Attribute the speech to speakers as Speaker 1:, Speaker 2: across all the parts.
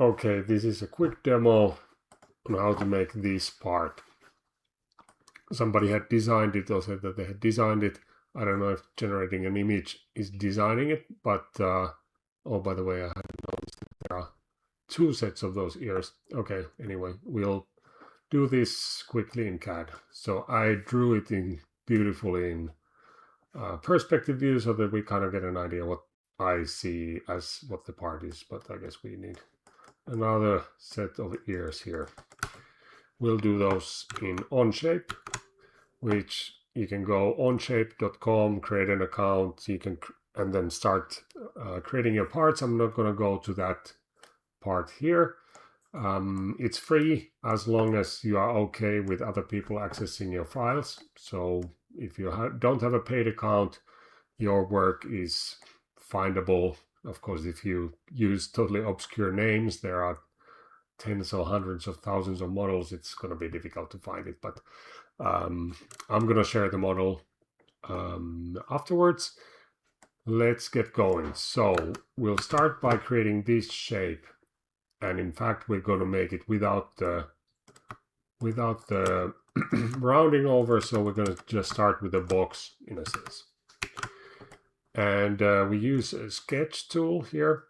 Speaker 1: Okay, this is a quick demo on how to make this part. Somebody had designed it or said that they had designed it. I don't know if generating an image is designing it, but oh, by the way, I hadn't noticed that there are two sets of those ears. Okay, anyway, we'll do this quickly in CAD. So I drew it in beautifully in perspective view so that we kind of get an idea what I see as what the part is, but I guess we need another set of ears here. We'll do those in OnShape, which you can go onshape.com, create an account, you can and then start creating your parts. I'm not going to go to that part here. It's free as long as you are okay with other people accessing your files. So if you don't have a paid account, your work is findable. Of course, if you use totally obscure names, there are tens or hundreds of thousands of models, it's going to be difficult to find it. But I'm going to share the model afterwards. Let's get going. So we'll start by creating this shape. And in fact, we're going to make it without the rounding over. So we're going to just start with a box in a sense. And we use a sketch tool here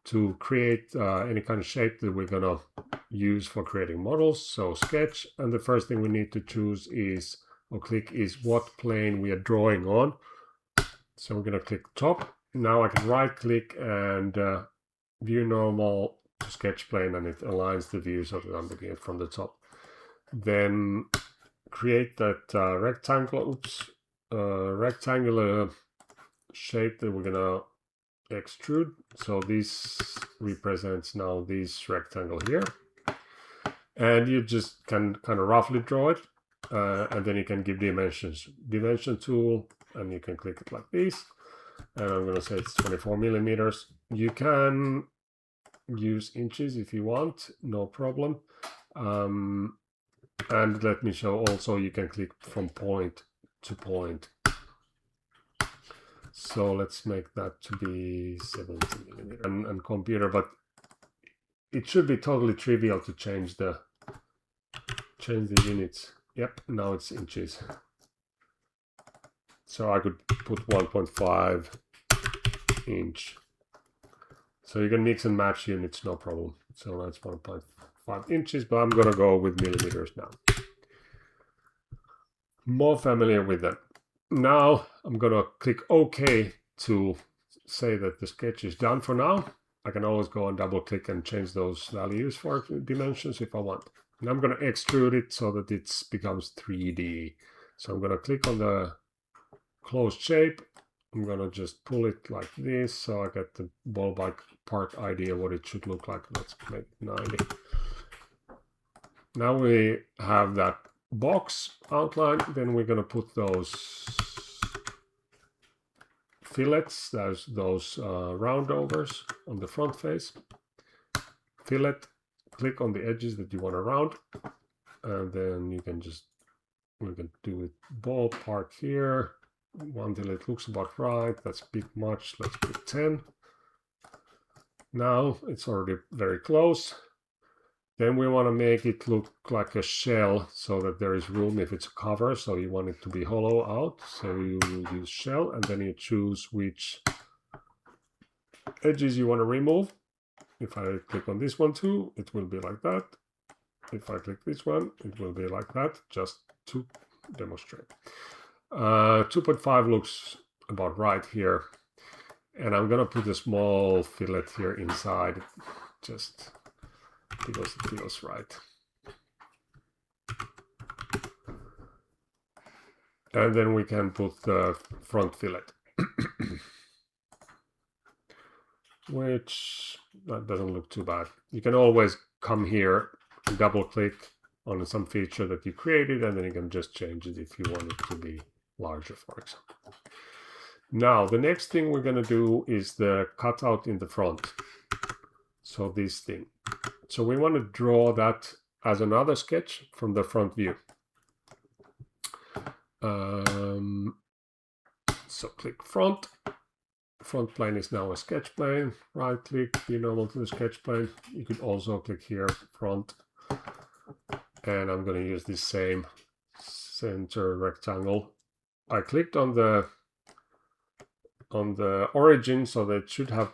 Speaker 1: to create any kind of shape that we're going to use for creating models. So sketch, and the first thing we need to choose is, or click, is what plane we are drawing on. So we're going to click top. Now I can right click and view normal to sketch plane, and it aligns the view so that I'm looking at from the top. Then create that rectangular shape that we're gonna extrude. So this represents now this rectangle here, and you just can kind of roughly draw it, and then you can give dimensions. Dimension tool, and you can click it like this. And I'm gonna say it's 24 millimeters. You can use inches if you want, no problem. And let me show also, you can click from point to point. So let's make that to be 70 millimeter and computer, but it should be totally trivial to change the units. Yep, now it's inches. So I could put 1.5 inch. So you can mix and match units, no problem. So that's 1.5 inches, but I'm gonna go with millimeters now. More familiar with that. Now I'm gonna click OK to say that the sketch is done for now. I can always go and double click and change those values for dimensions if I want. And I'm gonna extrude it so that it becomes 3D. So I'm gonna click on the closed shape. I'm gonna just pull it like this so I get the ballpark idea what it should look like. Let's make it 90. Now we have that box outline. Then we're gonna put those fillets, those roundovers on the front face. Fillet, click on the edges that you want to round, and then you can just, we can do it ballpark here until it looks about right. That's a bit much. Let's put 10. Now it's already very close. Then we want to make it look like a shell so that there is room if it's a cover. So you want it to be hollow out. So you use shell, and then you choose which edges you want to remove. If I click on this one too, it will be like that. If I click this one, it will be like that, just to demonstrate. 2.5 looks about right here. And I'm gonna put a small fillet here inside, just because it feels right. And then we can put the front fillet, which that doesn't look too bad. You can always come here and double click on some feature that you created, and then you can just change it if you want it to be larger, for example. Now, the next thing we're going to do is the cutout in the front. So this thing. So we want to draw that as another sketch from the front view. So click front, front plane is now a sketch plane. Right click, be normal to the sketch plane. You could also click here, front. And I'm going to use this same center rectangle. I clicked on the origin, so that it should have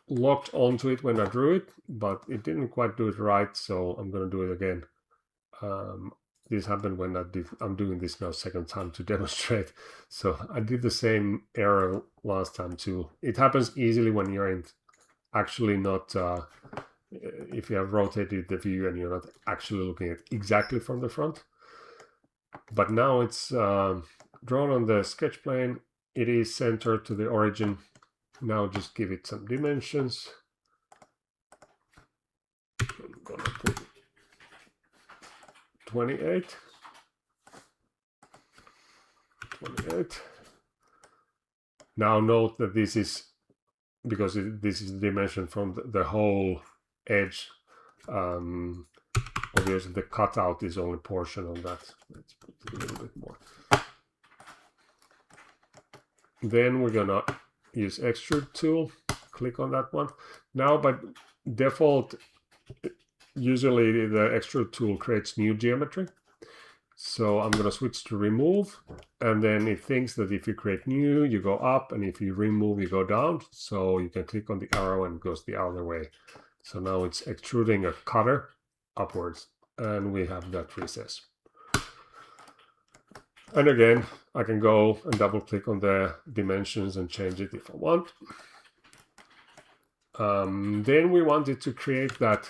Speaker 1: locked onto it when I drew it, but it didn't quite do it right, so I'm going to do it again. This happened when I'm doing this now second time to demonstrate. So I did the same error last time too. It happens easily when you're actually not, if you have rotated the view and you're not actually looking at exactly from the front. But now it's drawn on the sketch plane. It is centered to the origin. Now just give it some dimensions. I'm gonna put 28. Now note that this is, because this is the dimension from the whole edge, obviously the cutout is only portion of that. Let's put it a little bit more. Then we're gonna use extrude tool, click on that one. Now by default, usually the extrude tool creates new geometry. So I'm going to switch to remove, and then it thinks that if you create new, you go up, and if you remove, you go down. So you can click on the arrow and it goes the other way. So now it's extruding a cutter upwards, and we have that recess. And again, I can go and double click on the dimensions and change it if I want. Then we wanted to create that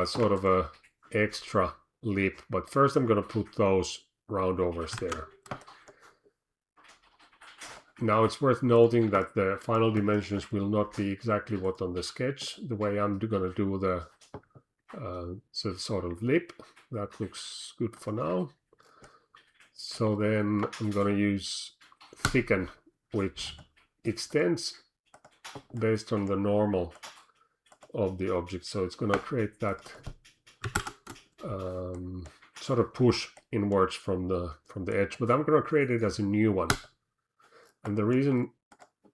Speaker 1: sort of a extra lip, but first I'm going to put those roundovers there. Now it's worth noting that the final dimensions will not be exactly what on the sketch. The way I'm going to do the sort of lip, that looks good for now. So then I'm going to use thicken, which extends based on the normal of the object. So it's going to create that sort of push inwards from the edge, but I'm going to create it as a new one. And the reason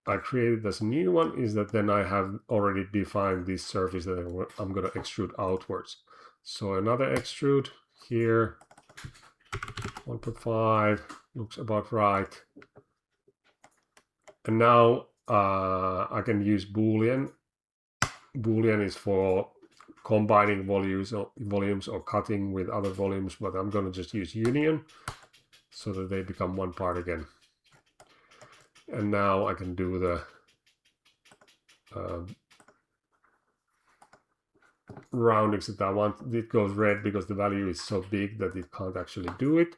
Speaker 1: I created it as a new one is that then I have already defined this surface that I'm going to extrude outwards. So another extrude here, 1.5 looks about right. And now I can use Boolean. Boolean is for combining volumes or cutting with other volumes, but I'm going to just use union so that they become one part again. And now I can do the roundings that I want. It goes red because the value is so big that it can't actually do it.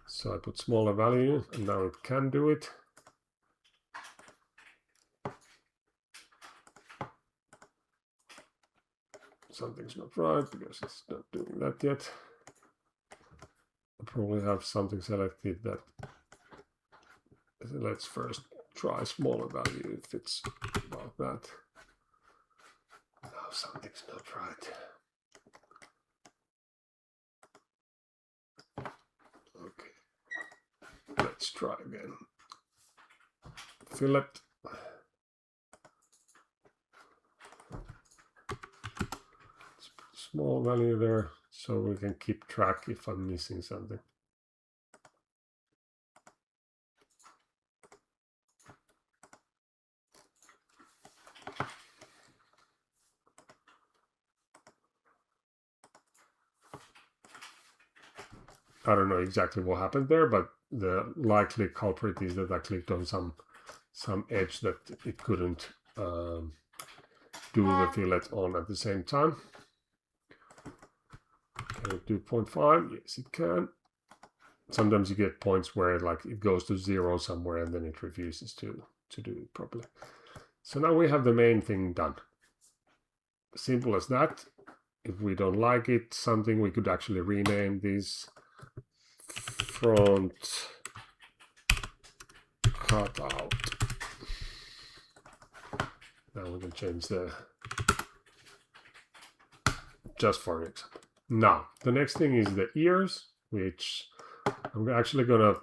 Speaker 1: So I put smaller value, and now it can do it. Something's not right because it's not doing that yet. I probably have something selected that. Let's first try smaller value if it's about that. No, something's not right. Okay, let's try again. Fillet. Let's put a small value there so we can keep track if I'm missing something. I don't know exactly what happened there, but the likely culprit is that I clicked on some edge that it couldn't do the fillet on at the same time. Can it do 0.5? Yes, it can. Sometimes you get points where it goes to 0 somewhere and then it refuses to do it properly. So now we have the main thing done. Simple as that. If we don't like it, something we could actually rename this front cutout. Now we can change the, just for example. Now the next thing is the ears, which I'm actually gonna,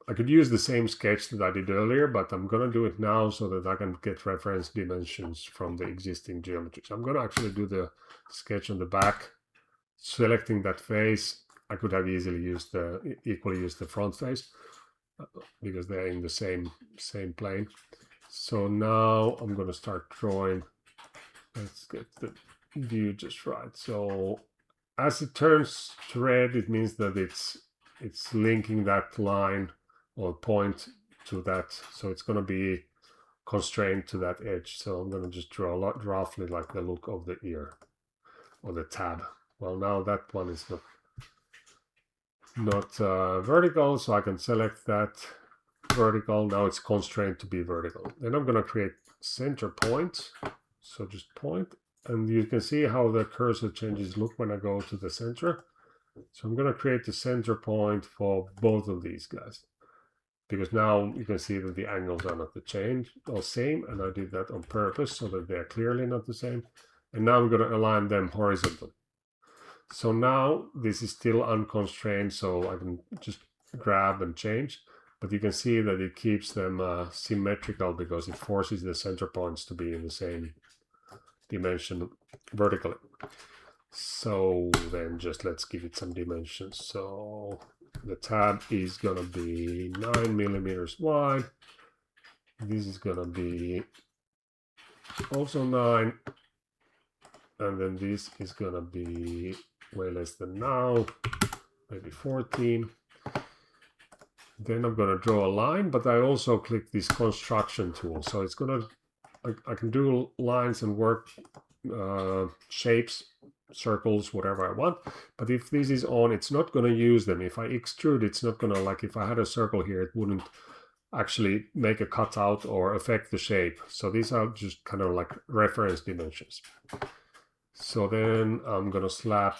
Speaker 1: I could use the same sketch that I did earlier, but I'm gonna do it now so that I can get reference dimensions from the existing geometry. So I'm gonna actually do the sketch on the back, selecting that face. I could have easily used equally used the front face because they're in the same plane. So now I'm gonna start drawing. Let's get the view just right. So as it turns to red, it means that it's linking that line or point to that. So it's going to be constrained to that edge. So I'm going to just draw roughly like the look of the ear or the tab. Well, now that one is not vertical, so I can select that vertical. Now it's constrained to be vertical. Then I'm going to create center point. So just point, and you can see how the cursor changes look when I go to the center. So I'm going to create the center point for both of these guys, because now you can see that the angles are not the same, and I did that on purpose so that they're clearly not the same. And now I'm going to align them horizontally. So now this is still unconstrained, so I can just grab and change, but you can see that it keeps them symmetrical because it forces the center points to be in the same dimension vertically. So then just let's give it some dimensions. So the tab is gonna be 9 millimeters wide. This is gonna be also 9, and then this is gonna be way less than now, maybe 14. Then I'm gonna draw a line, but I also click this construction tool, so it's gonna, I can do lines and work shapes, circles, whatever I want. But if this is on, it's not going to use them. If I extrude, it's not going to, like if I had a circle here, it wouldn't actually make a cutout or affect the shape. So these are just kind of like reference dimensions. So then I'm going to slap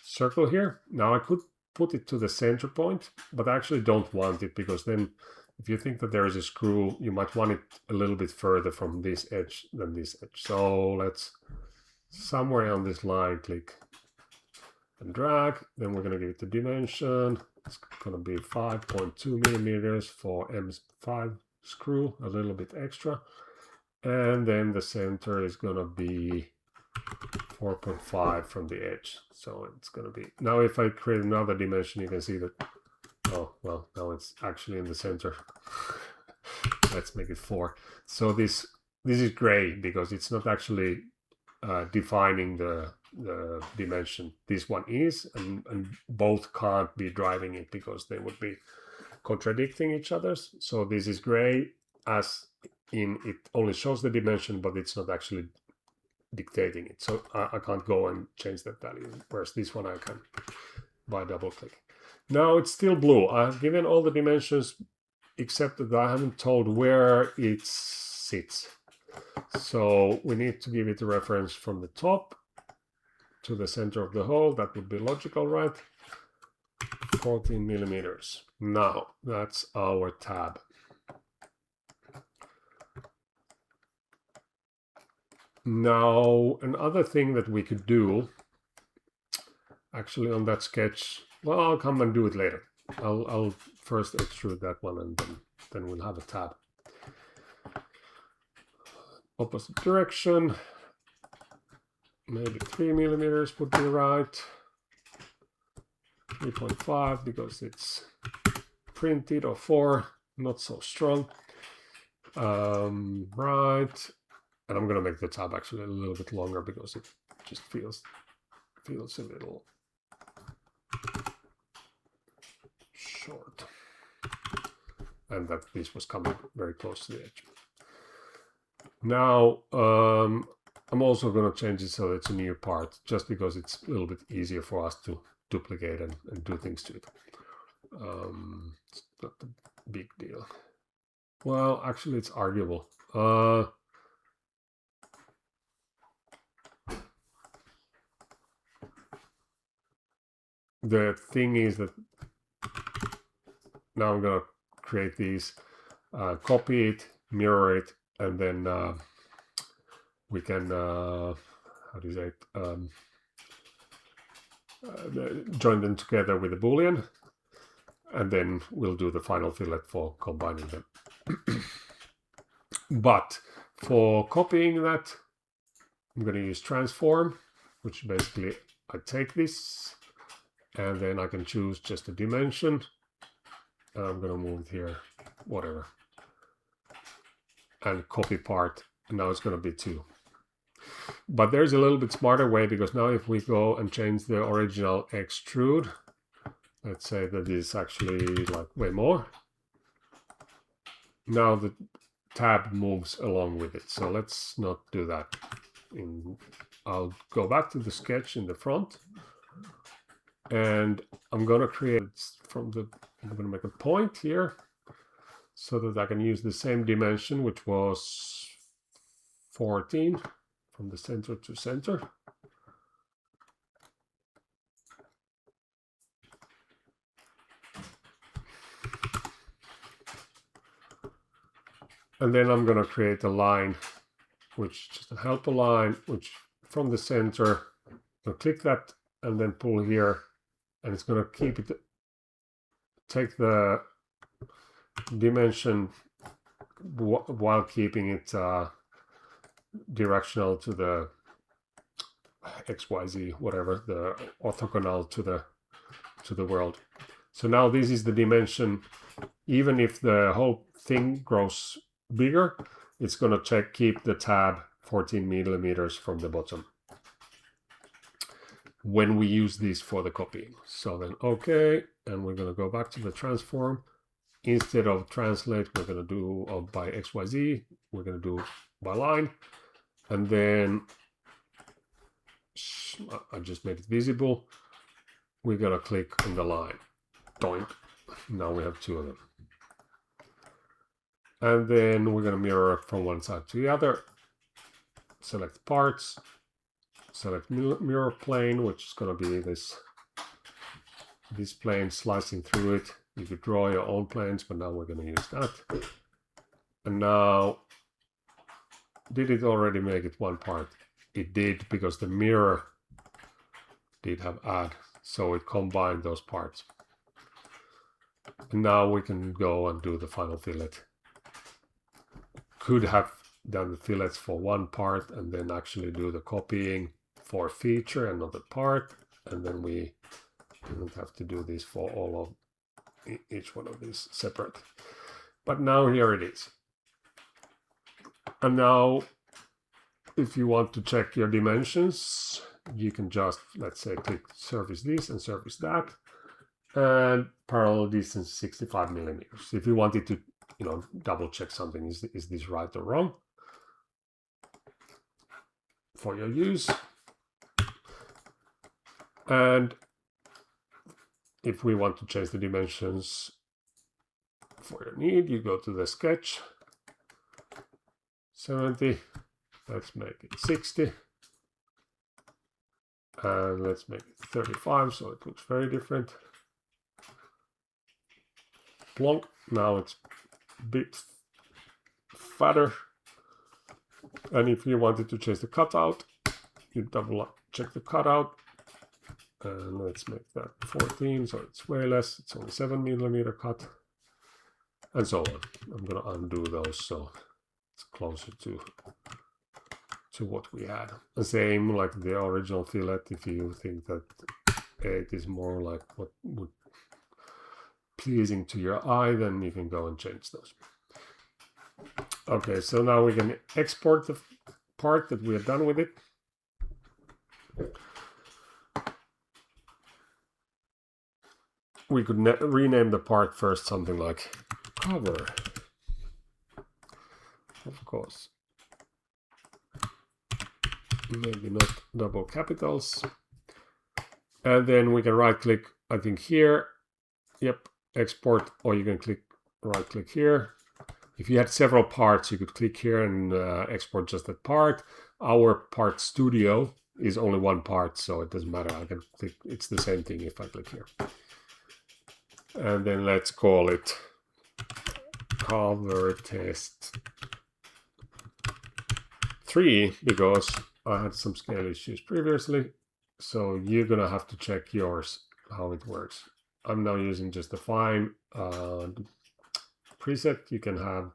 Speaker 1: circle here. Now I could put it to the center point, but I actually don't want it, because then if you think that there is a screw, you might want it a little bit further from this edge than this edge. So let's somewhere on this line click and drag. Then we're going to give it the dimension. It's going to be 5.2 millimeters for M5 screw, a little bit extra. And then the center is going to be 4.5 from the edge. So it's going to be, now if I create another dimension, you can see that, oh, well, now it's actually in the center. Let's make it 4. So this is gray because it's not actually defining the dimension. This one is, and both can't be driving it because they would be contradicting each other. So this is gray, as in it only shows the dimension, but it's not actually dictating it. So I can't go and change that value, whereas this one I can by double click. Now it's still blue. I've given all the dimensions except that I haven't told where it sits. So we need to give it a reference from the top to the center of the hole. That would be logical, right? 14 millimeters. Now that's our tab. Now another thing that we could do, actually on that sketch, well, I'll come and do it later. I'll first extrude that one, and then we'll have a tab. Opposite direction, maybe 3 millimeters would be right. 3.5 because it's printed, or 4, not so strong. Right, and I'm gonna make the tab actually a little bit longer because it just feels a little short, and that this was coming very close to the edge. Now I'm also going to change it so it's a new part, just because it's a little bit easier for us to duplicate and do things to it. It's not a big deal. Well, actually it's arguable. The thing is that now I'm going to create these, copy it, mirror it, and then we can, how do you say it, join them together with a Boolean. and then we'll do the final fillet for combining them. But for copying that, I'm going to use transform, which basically I take this and then I can choose just a dimension. I'm going to move it here, whatever, and copy part. And now it's going to be 2. But there's a little bit smarter way, because now if we go and change the original extrude, let's say that is actually like way more. Now the tab moves along with it. So let's not do that. I'll go back to the sketch in the front, and I'm going to create I'm going to make a point here so that I can use the same dimension, which was 14 from the center to center. And then I'm going to create a line, which is just a helper line, which from the center, I'll click that and then pull here, and it's going to keep it, take the dimension while keeping it directional to the XYZ, whatever, the orthogonal to the world. So now this is the dimension. Even if the whole thing grows bigger, it's going to keep the tab 14 millimeters from the bottom when we use this for the copying. So then okay, and we're going to go back to the transform. Instead of translate, we're going to do by XYZ, we're going to do by line, and then I just made it visible. We're going to click on the line. Doink. Now we have 2 of them. And then we're going to mirror from one side to the other. Select parts. Select mirror plane, which is going to be this plane slicing through it. You could draw your own planes, but now we're going to use that. And now, did it already make it one part? It did, because the mirror did have add, so it combined those parts. And now we can go and do the final fillet. Could have done the fillets for one part and then actually do the copying for a feature, another part, and then we didn't have to do this for all of each one of these separate. But now here it is. And now if you want to check your dimensions, you can just, let's say, click surface this and surface that, and parallel distance 65 millimeters. If you wanted to, double check something, is this right or wrong for your use. And if we want to change the dimensions for your need, you go to the sketch, 70, let's make it 60, and let's make it 35, so it looks very different. Plonk, now it's a bit fatter. And if you wanted to change the cutout, you double check the cutout, and let's make that 14, so it's way less, it's only 7 millimeter cut, and so on. I'm gonna undo those so it's closer to what we had. The same like the original fillet, if you think that 8 is more like what would pleasing to your eye, then you can go and change those. Okay, so now we can export the part that we have done with it. We could rename the part first, something like cover, of course. Maybe not double capitals. And then we can right click, I think here, yep, export, or you can right click here. If you had several parts, you could click here and export just that part. Our part studio is only one part, so it doesn't matter. I can click, it's the same thing if I click here. And then let's call it cover test 3, because I had some scale issues previously. So you're gonna have to check yours, how it works. I'm now using just the fine preset. You can have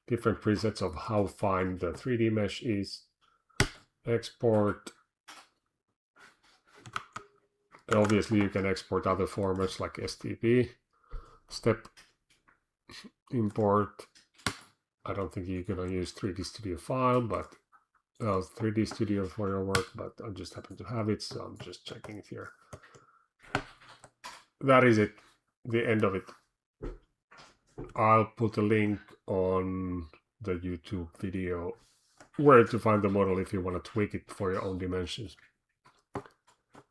Speaker 1: different presets of how fine the 3D mesh is. Export. And obviously you can export other formats like STP. Step import. I don't think you're gonna use 3D Studio file, but 3D Studio for your work, but I just happen to have it, so I'm just checking it here. That is it, the end of it. I'll put a link on the YouTube video where to find the model if you want to tweak it for your own dimensions.